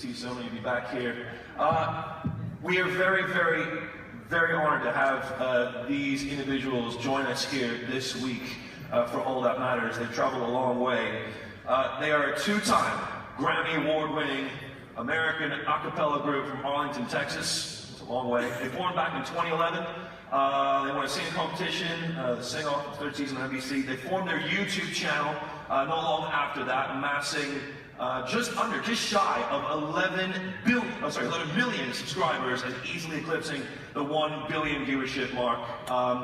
see so many of you back here. We are very, very, very honored to have these individuals join us here this week for All That Matters. They've traveled a long way. They are a two-time Grammy Award-winning American a cappella group from Arlington, Texas. It's a long way. They formed back in 2011. They won a singing competition, the Sing-Off, the third season of NBC. They formed their YouTube channel not long after that, amassing just shy of 11 million subscribers and easily eclipsing the 1 billion viewership mark.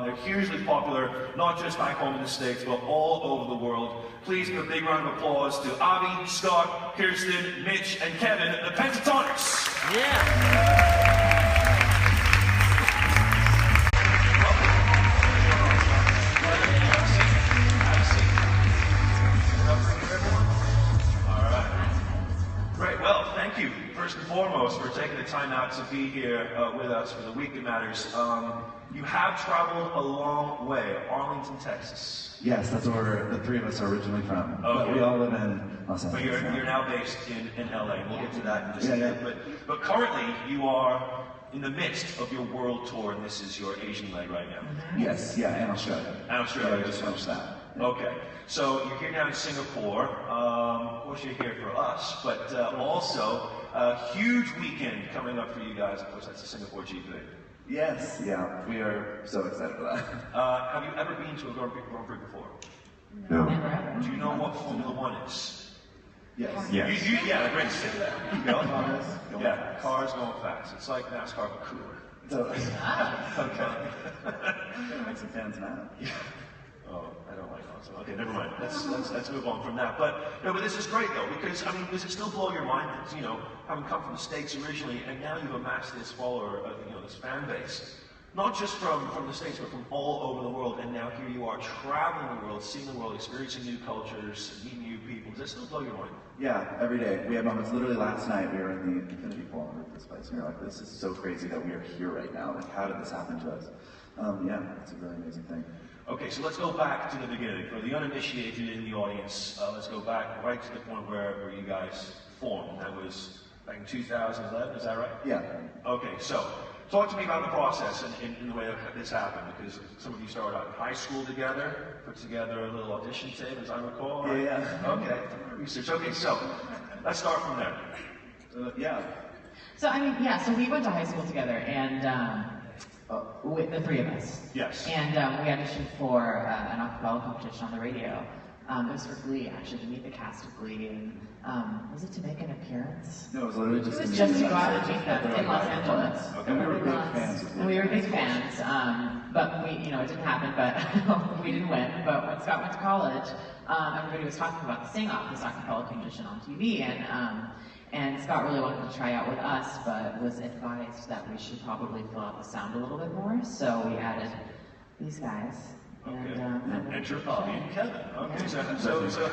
They're hugely popular, not just back home in the States, but all over the world. Please give a big round of applause to Avi, Scott, Kirsten, Mitch, and Kevin, the Pentatonix. Yeah. First and foremost, for taking the time out to be here with us for the week that matters. You have traveled a long way, Arlington, Texas. Yes, that's where the three of us are originally from. Okay. But we all live in Los Angeles. But you're now based in LA. We'll get to that in just a bit. But currently, you are in the midst of your world tour, and this is your Asian leg right now. Yes, and Australia. And Australia. Yeah, we just finished that. Yeah. Okay, so you're here now in Singapore. Of course, you're here for us, but also a huge weekend coming up for you guys. Of course, that's the Singapore GP. Yes, yeah, we are so excited for that. Have you ever been to a Grand Prix before? No. Do you know what Formula One is? Yes. Yeah, great to say that. Cars going fast. It's like NASCAR but cooler. Totally. Okay. Gonna make some fans mad. Yeah. Oh, I don't like awesome. Okay, never mind. Let's move on from that. But this is great though, because I mean, does it still blow your mind that having come from the States originally, and now you've amassed this follower, this fan base, not just from the States, but from all over the world, and now here you are traveling the world, seeing the world, experiencing new cultures, meeting new people. Does it still blow your mind? Yeah, every day. We have moments. Literally last night, we were in the Infinity Pool and this place, and we were like, this is so crazy that we are here right now. Like, how did this happen to us? It's a really amazing thing. Okay, so let's go back to the beginning. For the uninitiated in the audience, let's go back right to the point where you guys formed. That was back in 2011, is that right? Yeah. Okay, so talk to me about the process and the way that this happened, because some of you started out in high school together, put together a little audition tape, as I recall. Right? Yeah. Okay, research. Okay, so let's start from there. So we went to high school together, and with the three of us. Yes. And we auditioned for an a cappella competition on the radio. It was for Glee, actually, to meet the cast of Glee. And was it to make an appearance? No, it was literally just to go out and meet them in Los Angeles. Okay. And we were big fans. We were big fans, but it didn't happen. But we didn't win. But when Scott went to college, everybody was talking about the Sing-Off, this a cappella competition on TV, and Scott really wanted to try out with us, but was advised that we should probably fill out the sound a little bit more. So we added these guys. Okay. And Enter Bobby and Kevin. Okay. Yeah. So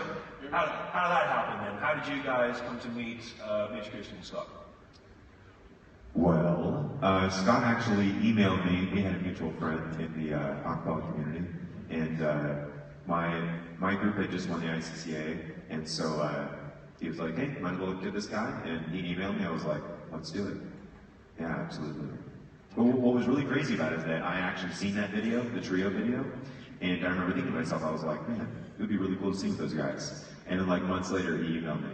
how did that happen then? How did you guys come to meet Mitch, Kirsten, and Scott? Well, Scott actually emailed me. We had a mutual friend in the acapella community, and my group had just won the ICCA, and so he was like, "Hey, might as well look at this guy," and he emailed me. I was like, "Let's do it." Yeah, absolutely. But what was really crazy about it is that I actually seen that video, the trio video, and I remember thinking to myself, I was like, "Man, it would be really cool to sing with those guys." And then like months later, he emailed me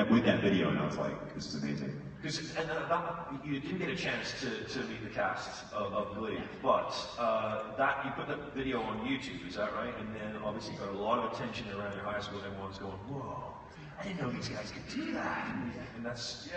with that video, and I was like, "This is amazing." You didn't get a chance to meet the cast of Glee, but you put the video on YouTube, is that right? And then obviously got a lot of attention around your high school. Everyone's going, "Whoa, I didn't know these guys could do that." And that's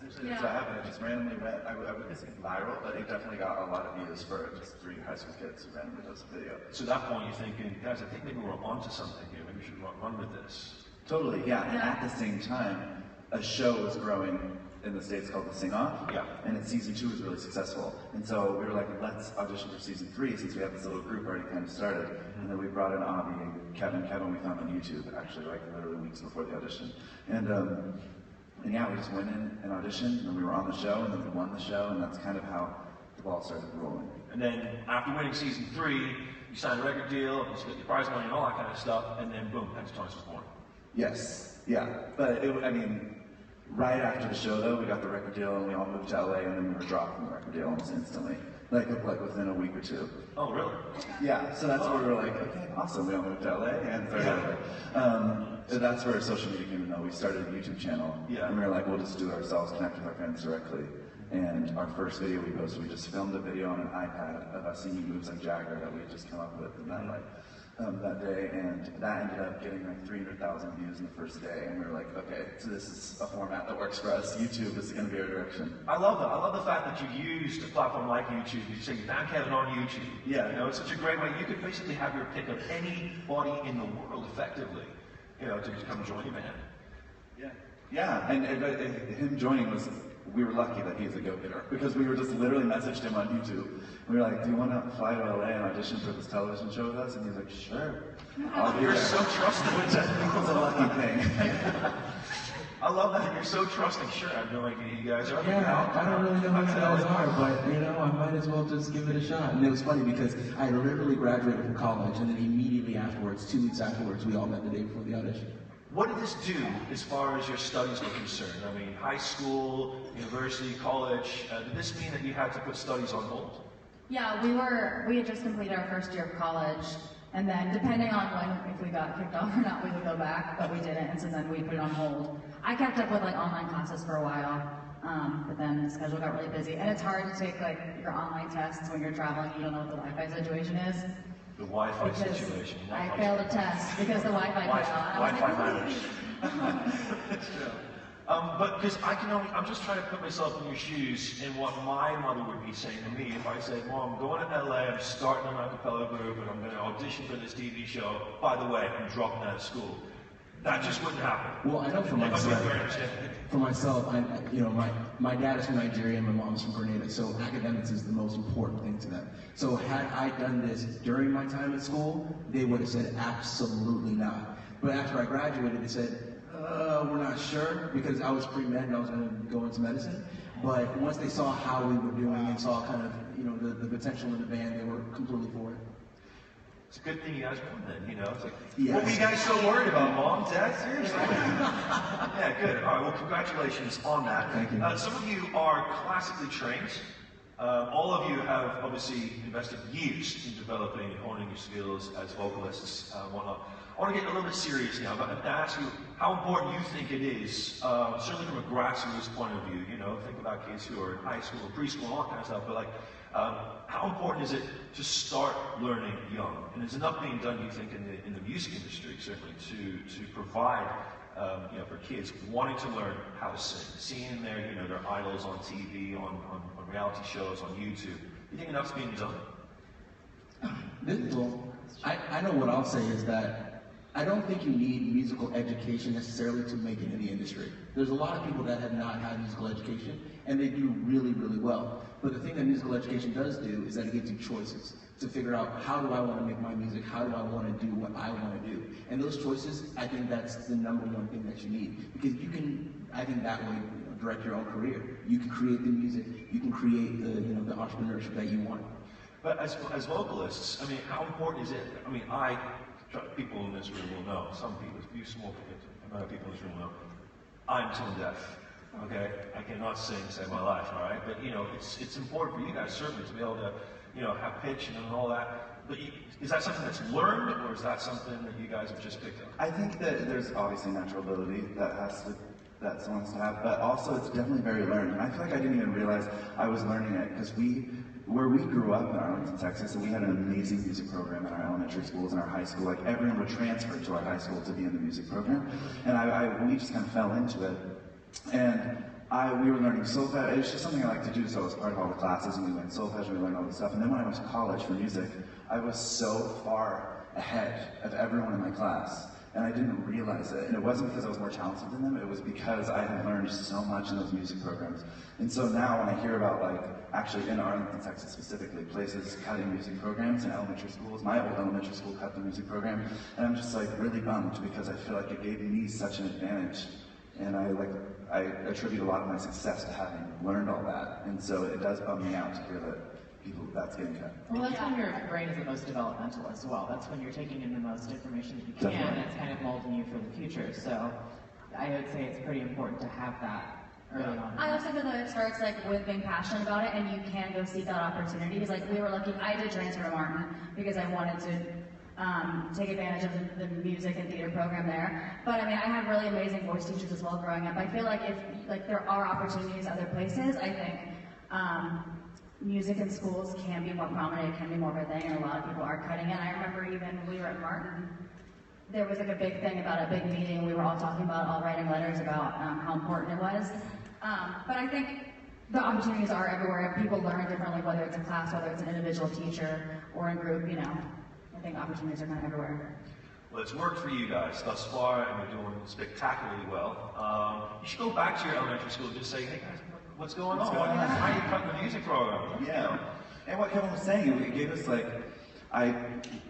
It's what happened. It just randomly went. I wouldn't say viral, but it definitely got a lot of views for just three high school kids who randomly posted a video. So at that point, you're thinking, guys, I think maybe we're onto something here. Maybe we should run with this. Totally, yeah. And at the same time, a show was growing in the States called The Sing-Off. Yeah. And season 2 was really successful. And so we were like, let's audition for season 3 since we have this little group already kind of started. And then we brought in Avi and Kevin. Kevin we found on YouTube, actually, like literally weeks before the audition. And yeah, we just went in and auditioned, and then we were on the show, and then we won the show, and that's kind of how the ball started rolling. And then after winning season 3, you signed a record deal, you split your prize money and all that kind of stuff, and then boom, Pentatonix was born. Yes, yeah. But Right after the show, though, we got the record deal and we all moved to LA, and then we were dropped from the record deal almost instantly, like within a week or two. Oh, really? Yeah, so that's where we were like, okay, awesome, we all moved to LA, and so that's where social media came in, though. We started a YouTube channel, and we were like, we'll just do it ourselves, connect with our fans directly. And our first video we posted, we just filmed a video on an iPad of us singing moves like Jagger that we had just come up with that day, and that ended up getting like 300,000 views in the first day, and we were like, okay, so this is a format that works for us. YouTube is going to be our direction. I love that. I love the fact that you used a platform like YouTube. You say you found Kevin on YouTube. Yeah. You know, it's such a great way. You could basically have your pick of anybody in the world effectively, you know, to come join your band. Yeah, and him joining was, we were lucky that he's a go-getter, because we were just literally messaged him on YouTube. We were like, do you want to fly to LA and audition for this television show with us? And he's like, sure. You're so trusting. Which I think was a lucky thing. I love that you're so trusting. Sure, I have no idea who you guys are. Yeah, I don't really know who you guys are, but you know, I might as well just give it a shot. And it was funny because I literally graduated from college, and then immediately afterwards, 2 weeks afterwards, we all met the day before the audition. What did this do as far as your studies were concerned? I mean, high school, university, college, did this mean that you had to put studies on hold? Yeah, we had just completed our first year of college, and then depending on if we got kicked off or not, we would go back, but we didn't, and so then we put it on hold. I kept up with like online classes for a while, but then the schedule got really busy, and it's hard to take like your online tests when you're traveling. You don't know what the Wi-Fi situation is. The Wi-Fi situation. I failed a test because the Wi-Fi cut out. Wi-Fi matters. But because I'm just trying to put myself in your shoes and what my mother would be saying to me if I said, Mom, I'm going to LA, I'm starting an a cappella group, and I'm going to audition for this TV show. By the way, I'm dropping out of school. That just wouldn't happen. Well, I know for myself, my dad is from Nigeria and my mom is from Grenada, so academics is the most important thing to them. So had I done this during my time at school, they would have said absolutely not. But after I graduated, they said, we're not sure, because I was pre-med and I was going to go into medicine. But once they saw how we were doing and saw kind of, the potential in the band, they were completely for it. It's a good thing you guys won then, you know. It's like, yes. What were you guys so worried about, Mom, Dad? Seriously? Yeah, good. All right, well, congratulations on that. Thank you. Some of you are classically trained. All of you have obviously invested years in developing and honing your skills as vocalists and whatnot. I want to get a little bit serious now, but to ask you how important you think it is, certainly from a grassroots point of view, think about kids who are in high school, preschool, all that kind of stuff, but like, how important is it to start learning young? And there's enough being done, you think, in the music industry, certainly, to provide, for kids wanting to learn how to sing, seeing their idols on TV, on reality shows, on YouTube. You think enough's being done? I know what I'll say is that I don't think you need musical education necessarily to make it in the industry. There's a lot of people that have not had musical education, and they do really, really well. But the thing that musical education does do is that it gives you choices to figure out, how do I want to make my music? How do I want to do what I want to do? And those choices, I think that's the number one thing that you need. Because you can, I think that way, direct your own career. You can create the music. You can create the entrepreneurship that you want. But as vocalists, I mean, how important is it? I mean, people in this room will know, some people, a few small amount of people in this room will know, I'm tone deaf, okay? I cannot sing to save my life, all right? But, it's important for you guys, certainly, to be able to, have pitch and all that. But is that something that's learned, or is that something that you guys have just picked up? I think that there's obviously natural ability that someone has to have, but also it's definitely very learned. And I feel like I didn't even realize I was learning it, because where we grew up in Arlington, Texas, and we had an amazing music program in our elementary schools and our high school. Like, everyone would transfer to our high school to be in the music program. And we just kind of fell into it. And we were learning solfege. It was just something I like to do, so I was part of all the classes, and we learned solfege, and we learned all this stuff. And then when I went to college for music, I was so far ahead of everyone in my class. And I didn't realize it. And it wasn't because I was more talented than them, it was because I had learned so much in those music programs. And so now when I hear about, actually in Arlington, Texas specifically, places cutting music programs in elementary schools, my old elementary school cut the music program, and I'm just really bummed, because I feel like it gave me such an advantage. And I attribute a lot of my success to having learned all that. And so it does bum me out to hear that that's getting cut. Well, that's when your brain is the most developmental as well. That's when you're taking in the most information that you can, Definitely. and it's kind of molding you for the future. So I would say it's pretty important to have that early on. I also feel that it starts like with being passionate about it, and you can go seek out opportunities. Like we were lucky, I did transfer to Martin because I wanted to take advantage of the music and theater program there. But I mean, I had really amazing voice teachers as well growing up. I feel like if like there are opportunities other places, I think music in schools can be more prominent, it can be more of a thing, and a lot of people are cutting in. I remember even when we were at Martin, there was like a big thing about a big meeting. We were all talking about, all writing letters about how important it was. But I think the opportunities are everywhere. People learn differently, whether it's in class, whether it's an individual teacher, or in group, you know. I think opportunities are kind of everywhere. Well, it's worked for you guys thus far, and you're doing spectacularly well. You should go back to your elementary school and just say, hey guys, what's going on? Why are you cutting the music program? Yeah. And what Kevin was saying, it gave us like, I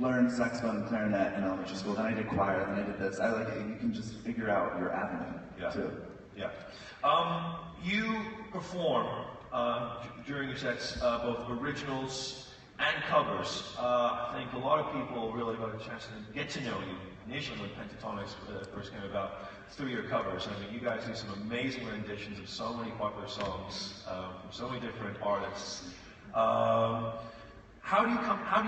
learned saxophone and clarinet in elementary school, then I did choir, then I did this. I like it. You can just figure out your avenue too. Yeah. You perform during your sets both originals and covers. I think a lot of people really got a chance to get to know you initially when Pentatonix first came about through your covers. I mean, you guys do some amazing renditions of so many popular songs from so many different artists. How do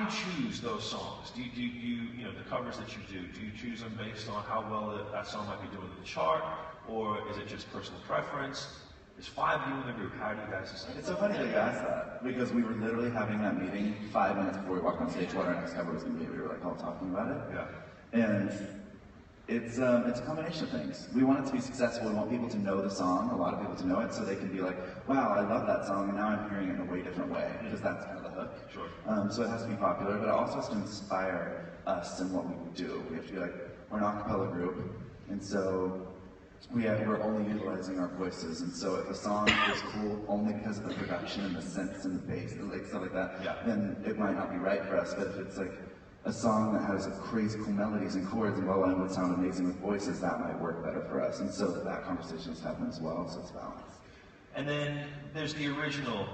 you choose those songs? Do you know, the covers that you do you choose them based on how well that song might be doing in the chart, or is it just personal preference? There's 5 of you in the group. How do you guys decide? It's so funny that you asked that, because we were literally having that meeting 5 minutes before we walked on stage what our next cover was going to be. We were like all talking about it. Yeah. And it's a combination of things. We want it to be successful. We want people to know the song, a lot of people to know it, so they can be like, wow, I love that song, and now I'm hearing it in a way different way, because that's kind of the hook. Sure. So it has to be popular, but it also has to inspire us in what we do. We have to be like, we're an a cappella group, and so we're only utilizing our voices, and so if a song is cool only because of the production and the synths and the bass and like stuff like that, then it might not be right for us. But if it's like a song that has crazy cool melodies and chords and well, and would sound amazing with voices, that might work better for us. And so that conversation is happening as well, so it's balanced. And then there's the original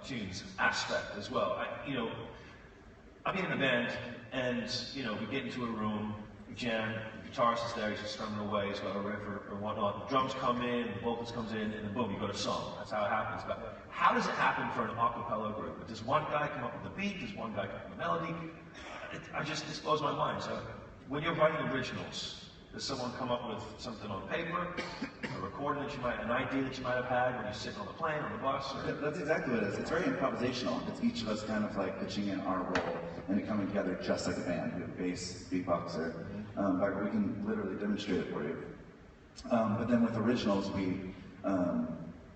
tunes aspect as well. I've been in a band, and we get into a room, we jam, the guitarist is there, he's just strumming away, he's got a riff or whatnot, the drums come in, the vocals comes in, and then boom, you got a song. That's how it happens. But how does it happen for an a cappella group? Does one guy come up with the beat? Does one guy come up with the melody? This blows my mind. So when you're writing originals, does someone come up with something on paper, a recording an idea that you might have had when you're sitting on the plane, on the bus? Or... That's exactly what it is. It's very improvisational. It's each of us kind of like pitching in our role and it coming together just like a band. We have a bass, beatboxer. But we can literally demonstrate it for you. But then with originals, we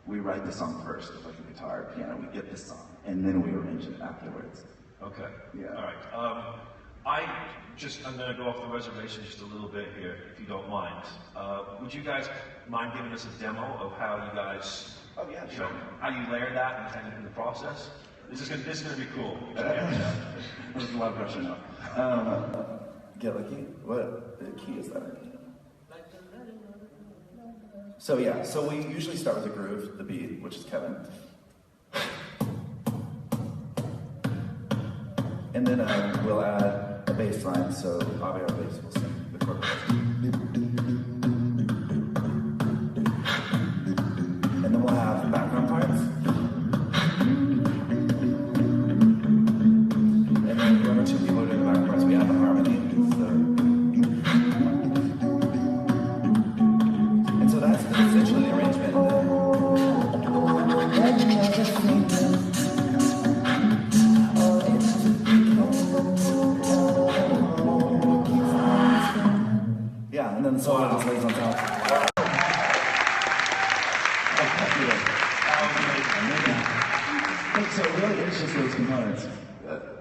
write the song first with like a guitar, piano. We get the song, and then we arrange it afterwards. Okay. Yeah. All right. I'm going to go off the reservation just a little bit here, if you don't mind. Would you guys mind giving us a demo of how you guys, Sure. how you layer that and kind of in the process? This is going to be cool. There's a lot of pressure now. Get lucky. What key is that? So we usually start with a groove, the beat, which is Kevin. And then we'll add a bass line, so Bobby, our bass, will sing the chord. And then we'll have background parts. And then one or two people are doing the background parts. We have the harmony. And so that's essentially the arrangement. And then the solo just lays on top. So really, it's just those components: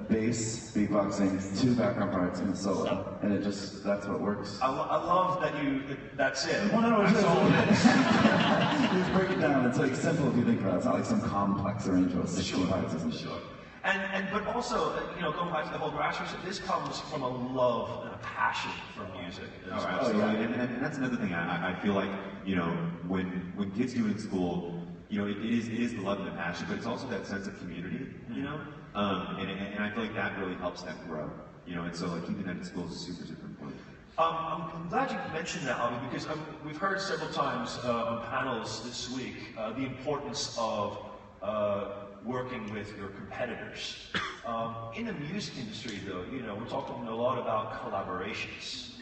bass, beatboxing, 2 background parts, and a solo, and that's what works. I love that that's it. Well, no, it's all it is. Just break it down. It's like simple if you think about it. It's not like some complex arrangement. Sure. But also, going back to the whole grassroots, this comes from a love and a passion for music. Absolutely. And that's another thing. I feel like, when kids do it in school, it is the love and the passion, but it's also that sense of community, and I feel like that really helps them grow, and so like keeping that in school is super, super important. I'm glad you mentioned that, Avi, because we've heard several times on panels this week the importance of working with your competitors. In the music industry, though, we're talking a lot about collaborations.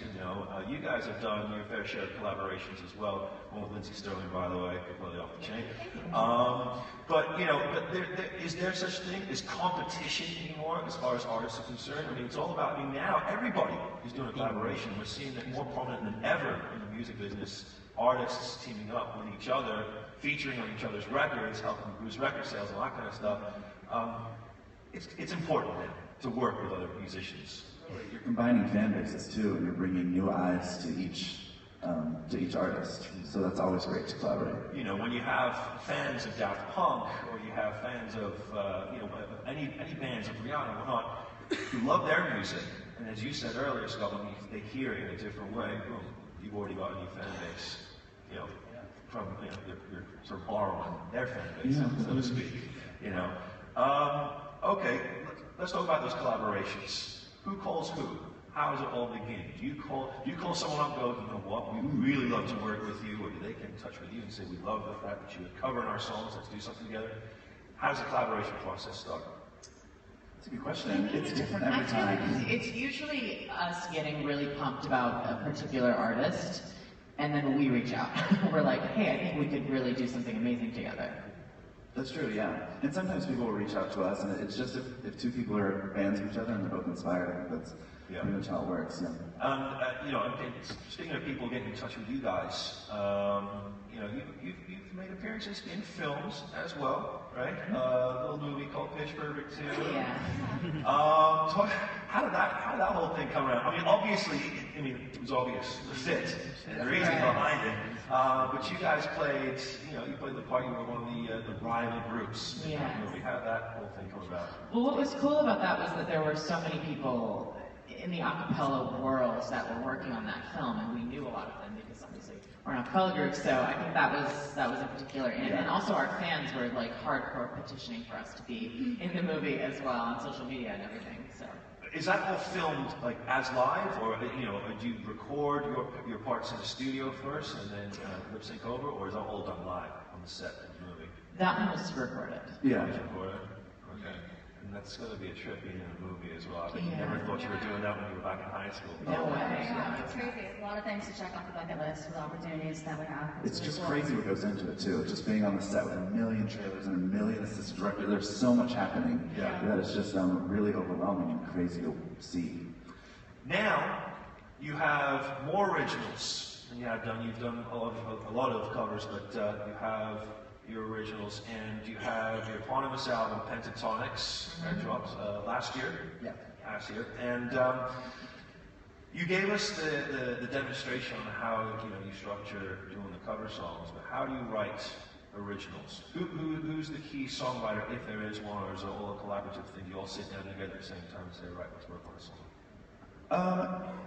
You guys have done your fair share of collaborations as well. One with Lindsey Sterling, by the way, completely off the chain. But is there such thing as competition anymore as far as artists are concerned? I mean, it's all about. I mean, now everybody is doing a collaboration. We're seeing that more prominent than ever in the music business. Artists teaming up with each other, featuring on each other's records, helping boost record sales, and that kind of stuff. It's important then to work with other musicians. You're combining fan bases too, and you're bringing new eyes to each artist. So that's always great to collaborate. When you have fans of Daft Punk, or you have fans of any bands of Rihanna and whatnot, who love their music, and as you said earlier, Scott, when they hear it in a different way, boom, you've already got a new fan base. From you're sort of borrowing their fan base, so to speak. Okay, let's talk about those collaborations. Who calls who? How does it all begin? Do you call someone up and go, you know what, we really love to work with you, or do they get in touch with you and say, we love the fact that you would cover in our songs, let's do something together? How does the collaboration process start? That's a good question. It's different every time. It's usually us getting really pumped about a particular artist, and then we reach out. We're like, hey, I think we could really do something amazing together. That's true, yeah. And sometimes people will reach out to us, and it's just if two people are fans of each other and they're both inspired, I think that's pretty much how it works. Yeah. And speaking of people getting in touch with you guys, you've made appearances in films as well, right? A little movie called Pitch Perfect 2. Yeah. How did that whole thing come around? I mean, obviously, it was obvious the fit and the reason behind it. But you guys played, you played the part. You were one of the rival groups. Yeah. How did that whole thing come about? Well, what was cool about that was that there were so many people in the a cappella world that were working on that film, and we knew a lot of them because obviously we're an a cappella group. So I think that was in particular, and also our fans were like hardcore petitioning for us to be in the movie as well on social media and everything. So. Is that all filmed like as live, or do you record your parts in the studio first and then lip sync over, or is that all done live on the set of the movie? That one was recorded. Yeah. Recorded. Okay. And that's going to be a trip being in a movie as well. I bet you never thought you were doing that when you were back in high school. No way. It's crazy. A lot of things to check off the bucket list with opportunities that we have. It's just crazy what goes into it too. Just being on the set with a million trailers and a million assistant directors. There's so much happening that it's just really overwhelming and crazy to see. Now you have more originals than you've done a lot of covers, but you have your originals, and you have your eponymous album Pentatonix that dropped last year. Last year, and you gave us the demonstration on how you structure doing the cover songs. But how do you write originals? Who's the key songwriter, if there is one, or is it all a collaborative thing? You all sit down together at the same time and say, right, let's work on a song.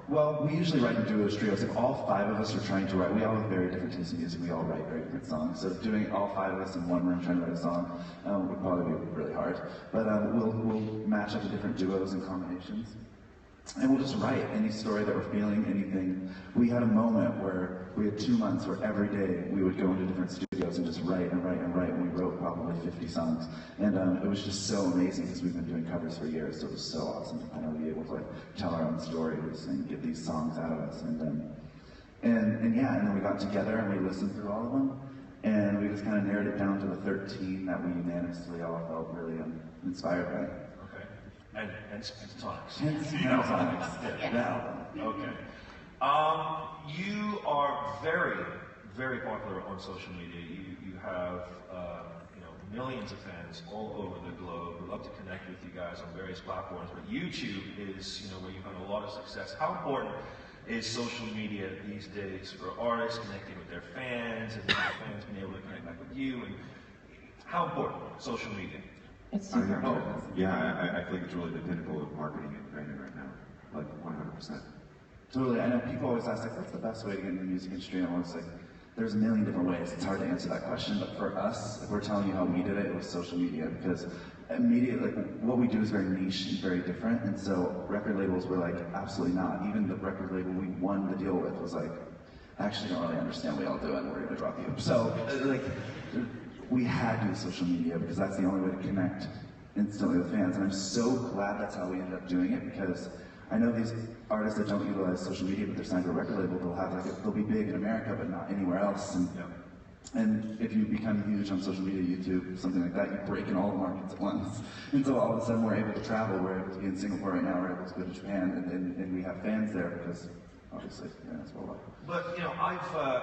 Well, we usually write in duos, trios. If all five of us are trying to write, we all have very different tastes in music. We all write very different songs. So doing all five of us in one room trying to write a song would probably be really hard. But we'll match up the different duos and combinations. And we'll just write any story that we're feeling, anything. We had a moment where we had 2 months where every day we would go into different studios and just write and write and write, and we wrote probably 50 songs. And it was just so amazing because we've been doing covers for years, so it was so awesome to finally be able to tell our own stories and get these songs out of us. And then we got together and we listened through all of them, and we just kind of narrowed it down to the 13 that we unanimously all felt really inspired by. And Pentatonix. Pentatonix. Okay. You are very, very popular on social media. You have millions of fans all over the globe who love to connect with you guys on various platforms. But YouTube is where you've had a lot of success. How important is social media these days for artists connecting with their fans and their fans being able to connect back with you? And how important social media? It's super important. Yeah, I feel like it's really the pinnacle of marketing and branding right now, like 100%. Totally. I know people always ask, what's the best way to get into the music industry? And I'm always like, there's a million different ways. It's hard to answer that question, but for us, if we're telling you how we did it, it was social media, because immediately, like, what we do is very niche and very different, and so record labels were like, absolutely not. Even the record label we won the deal with was like, I actually don't really understand what y'all do, and we're gonna drop you. So, like, we had to use social media because that's the only way to connect instantly with fans, and I'm so glad that's how we ended up doing it, because I know these artists that don't utilize social media, but they're signed to a record label, they'll be big in America, but not anywhere else. And if you become huge on social media, YouTube, something like that, you break in all the markets at once. And so all of a sudden we're able to travel, we're able to be in Singapore right now, we're able to go to Japan, and we have fans there because obviously, that's worldwide. But,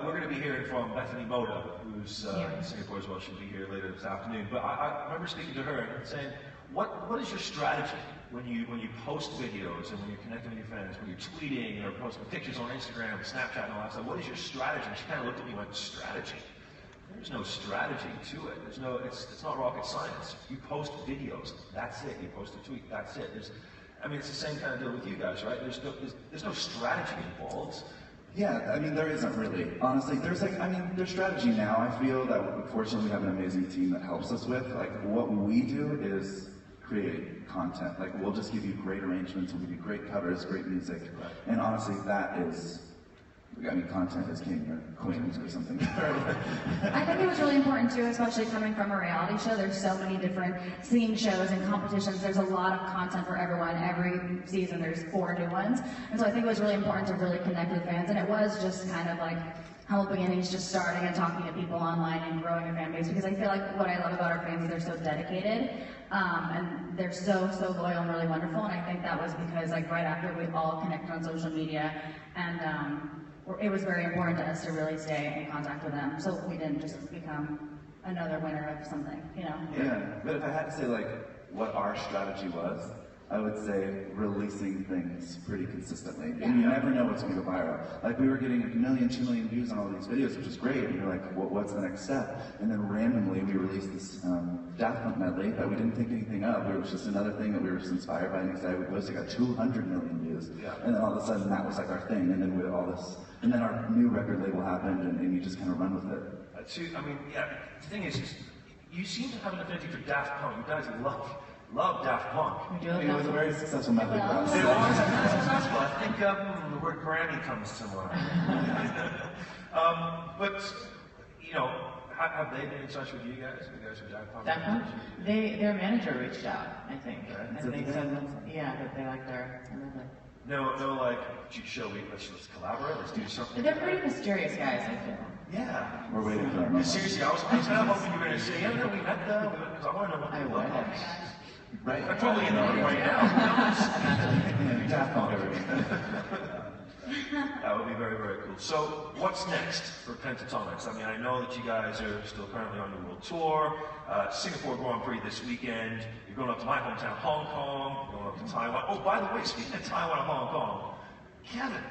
we're going to be hearing from Bethany Moda, who's in Singapore as well. She'll be here later this afternoon. But I remember speaking to her and saying, what is your strategy when you post videos and when you're connecting with your fans, when you're tweeting or posting pictures on Instagram, Snapchat, and all that stuff? What is your strategy? And she kind of looked at me and went, strategy? There's no strategy to it. It's not rocket science. You post videos, that's it. You post a tweet, that's it. It's the same kind of deal with you guys, right? There's no strategy involved. Yeah, I mean, there isn't really. Honestly, there's strategy now. I feel that fortunately we have an amazing team that helps us with. Like, what we do is create content. Like, we'll just give you great arrangements, we'll give you great covers, great music. Right. And honestly, that is, content is king or queen or something. I think it was really important too, especially coming from a reality show. There's so many different singing shows and competitions. There's a lot of content for everyone. Every season there's 4 new ones. And so I think it was really important to really connect with fans. And it was just kind of like humble beginnings, just starting and talking to people online and growing a fan base. Because I feel like what I love about our fans is they're so dedicated. And they're so loyal and really wonderful. And I think that was because right after we all connected on social media, and it was very important to us to really stay in contact with them, so we didn't just become another winner of something, Yeah, but if I had to say what our strategy was, I would say releasing things pretty consistently. Yeah. And you never know what's going to go viral. Like, we were getting 1 million, 2 million views on all these videos, which is great, and you're like, what's the next step? And then randomly we released this Daft Punk medley that we didn't think anything of. It was just another thing that we were just inspired by, and excited. We posted, got 200 million views. Yeah. And then all of a sudden that was like our thing, and then with all this, and then our new record label happened, and you just kind of run with it. The thing is, you seem to have an affinity for Daft Punk. You guys love Daft Punk. It was a very successful medley for us. It was successful. I think the word Grammy comes to mind. But, have they been in touch with you guys? You guys are Daft Punk? Daft Punk? Their manager reached out, I think. Okay. And they said that they liked their medley. No, let's collaborate, let's do something. They're pretty mysterious guys, I feel. Yeah. We're waiting for them. Seriously, I was kind of hoping you were going to say, we met them, because I want to know what they look like. Right. I'm totally in the room right now. Daft Punk, That would be very, very cool. So, what's next for Pentatonix? I know that you guys are still currently on your world tour. Singapore Grand Prix this weekend. You're going up to my hometown, Hong Kong. You're going up to Taiwan. Oh, by the way, speaking of Taiwan and Hong Kong, Kevin,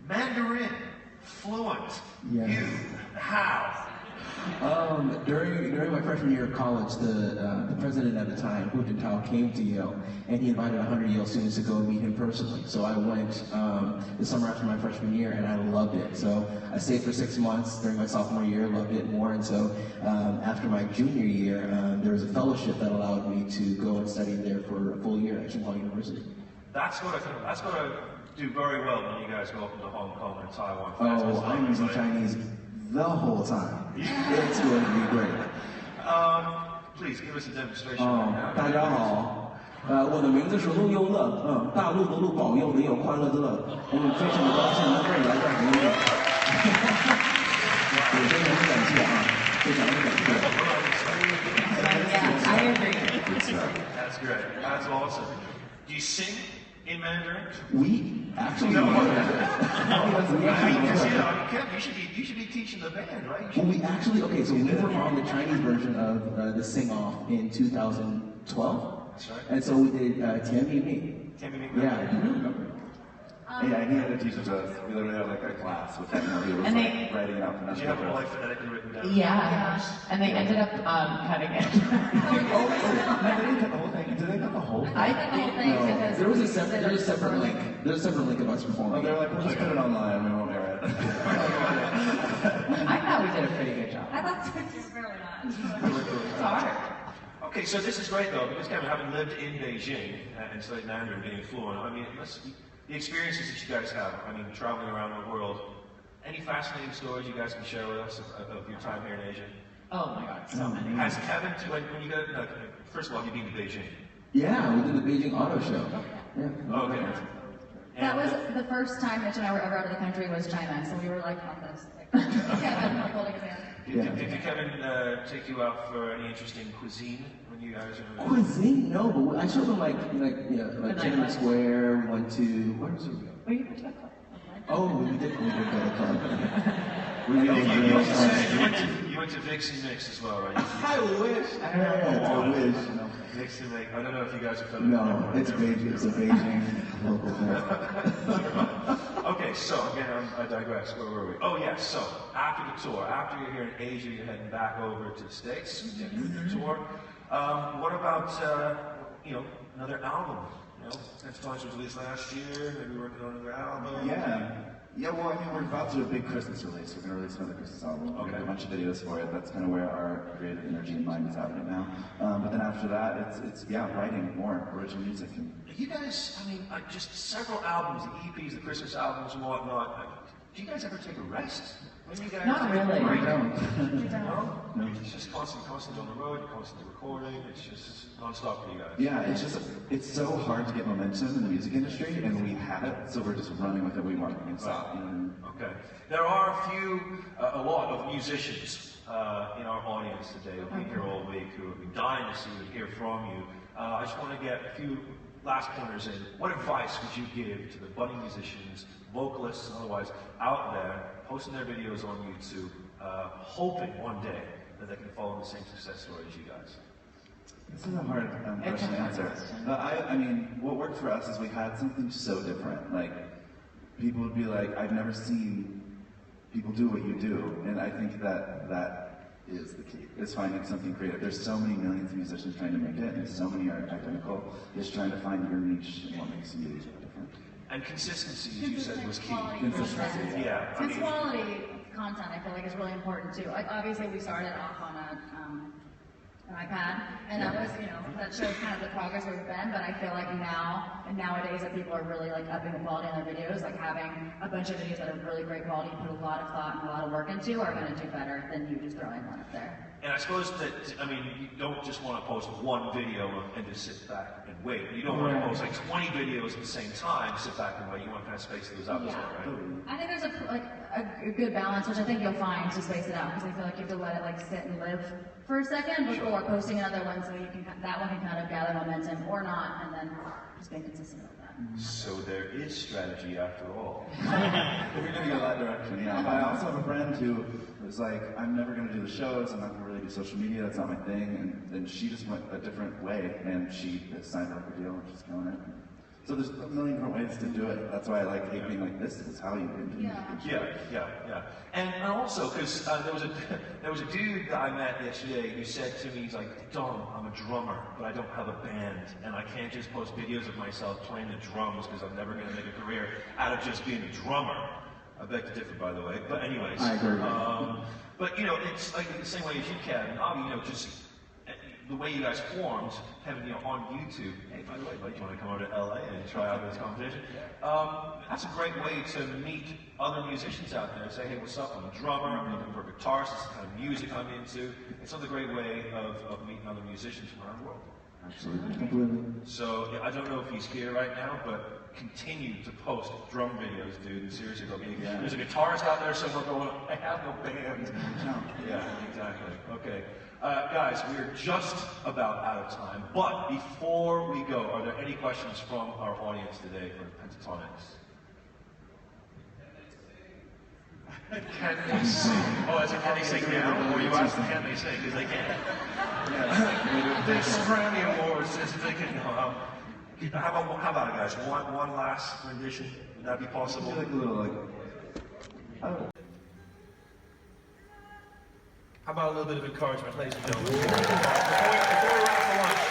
Mandarin, fluent. Yes. You, how? During my freshman year of college, the president at the time, Hu Jintao, came to Yale, and he invited 100 Yale students to go meet him personally. So I went the summer after my freshman year, and I loved it. So I stayed for 6 months during my sophomore year, loved it more. And so after my junior year, there was a fellowship that allowed me to go and study there for a full year at Tsinghua University. That's going to do very well when you guys go up into Hong Kong and Taiwan. Oh, I'm using Chinese the whole time. It's going to be great. Please give us a demonstration right now. 大家好，我的名字是陆优乐，大陆的陆，保佑你有快乐的乐。我们非常的高兴能够来这儿给你。也非常的感谢啊，非常的感谢。Yeah, I agree. That's great. That's awesome. Do you sing in Mandarin? We actually You should be teaching the band, right? Well, we actually, so we were on the Chinese version of the sing-off in 2012. That's right. And so we did Tian Mi Mi. Yeah, I do remember. Yeah, he had to teach it to us. We literally had a class with him where he was writing it out. Did you have it all phonetically written down? Yeah, and they ended up cutting it. They didn't cut the whole thing. Did they cut the whole thing? I think No, there was a separate link. There's a separate link of us performing. They're like, we'll just put it online. We won't air it. I thought we did a pretty good job. I thought it was really not. It's hard. Okay, so this is great though, because Kevin, having lived in Beijing and studied Mandarin, being fluent, I mean, the experiences that you guys have, I mean, traveling around the world, any fascinating stories you guys can share with us of your time here in Asia? Oh my God, so many. Has Kevin, when you go, first of all, you've been to Beijing. Yeah, we did the Beijing Auto Show. Yeah. Okay. That was the first time Mitch and I were ever out of the country was China, so we were like on this. Kevin holding his hand. Did Kevin take you out for any interesting cuisine when you guys were? Cuisine? No, but I showed them like Tiananmen Square. We went to where was we go? Well, you went to a club. Oh, we did go to the club. You went to Vix and Mix as well, right? I wish. I wish. Mix and Mix. I don't know if you guys are familiar. No, it's Beijing. It's a Beijing local thing. Okay, so again, I digress. Where were we? Oh yes. So after the tour, after you're here in Asia, you're heading back over to the States. The tour. What about another album? Pentatonix was released last year. Maybe working on another album. Yeah, well, I mean, we're about to do a big Christmas release. We're going to release another Christmas album. We're going to do a bunch of videos for it. That's kind of where our creative energy and mind is at right now. But then after that, it's writing more original music. And you guys, I mean, just several albums, the EPs, the Christmas albums and whatnot. Do you guys ever take a rest? When you guys Not take a really. break? We don't. No? It's just constantly on the road, constantly recording. It's just nonstop for you guys. yeah, it's so hard to get momentum in the music industry, and we have it, so we're just running with it. We want to stop. Okay. There are a lot of musicians in our audience today who've been here all week who have been dying to see and hear from you. I just want to get a few last pointers in. What advice would you give to the budding musicians, vocalists, and otherwise out there posting their videos on YouTube, hoping one day that they can follow the same success story as you guys? This is a hard question to answer. I mean, what worked for us is we had something so different. Like, people would be like, I've never seen people do what you do. And I think that is the key, is finding something creative. There's so many millions of musicians trying to make it, and so many are identical. Just trying to find your niche and what makes you different. And consistency, as you said, was key. Consistency, Yeah. Since quality content, I feel like is really important too. Like obviously, we started off on an iPad, and that was, that shows kind of the progress we've been. But I feel like nowadays that people are really like upping the quality on their videos, like having a bunch of videos that are really great quality, put a lot of thought and a lot of work into, are going to do better than you just throwing one up there. And I suppose that, you don't just want to post one video and just sit back and wait. You don't want to post like 20 videos at the same time, sit back and wait. You want to kind of space those out as well, right? I think there's a good balance, which I think you'll find to space it out, because I feel like you have to let it like sit and live for a second before posting another one, so that one can kind of gather momentum or not, and then just being consistent with that. So there is strategy after all. We're going to go that direction, yeah. But I also have a friend who was like, I'm never going to do the shows, I'm not going to really do social media, that's not my thing. And then she just went a different way, and she signed a record deal, and she's killing it. So there's a million different ways to do it. That's why I like being like, this is how you can do it. Yeah. And also, because there was a dude that I met yesterday who said to me, he's like, Dom, I'm a drummer, but I don't have a band, and I can't just post videos of myself playing the drums because I'm never going to make a career out of just being a drummer. I beg to differ, by the way. But anyways, I agree. but it's like the same way as you, Kevin. Just the way you guys formed, having on YouTube. Hey, by the way, buddy, do you want to come over to LA and try out this competition? That's a great way to meet other musicians out there and say, hey, what's up? I'm a drummer. I'm looking for a guitarist. This is the kind of music I'm into. It's another great way of meeting other musicians from around the world. Absolutely. Completely. So I don't know if he's here right now, but continue to post drum videos, dude. Seriously, there's a guitarist out there somewhere going, I have no band. Yeah, exactly. Okay. Guys, we're just about out of time, but before we go, are there any questions from our audience today for Pentatonix? Can they sing? Oh, is it can they sing now? Or you asked them can they sing? Because they can't. This Grammy Awards says they can. How about it, guys? One last rendition? Would that be possible? Like a little How about a little bit of encouragement, ladies and gentlemen? Before we wrap for lunch.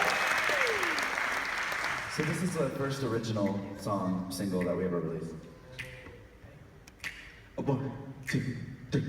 So this is the first original single that we ever released. 1, 2, 3.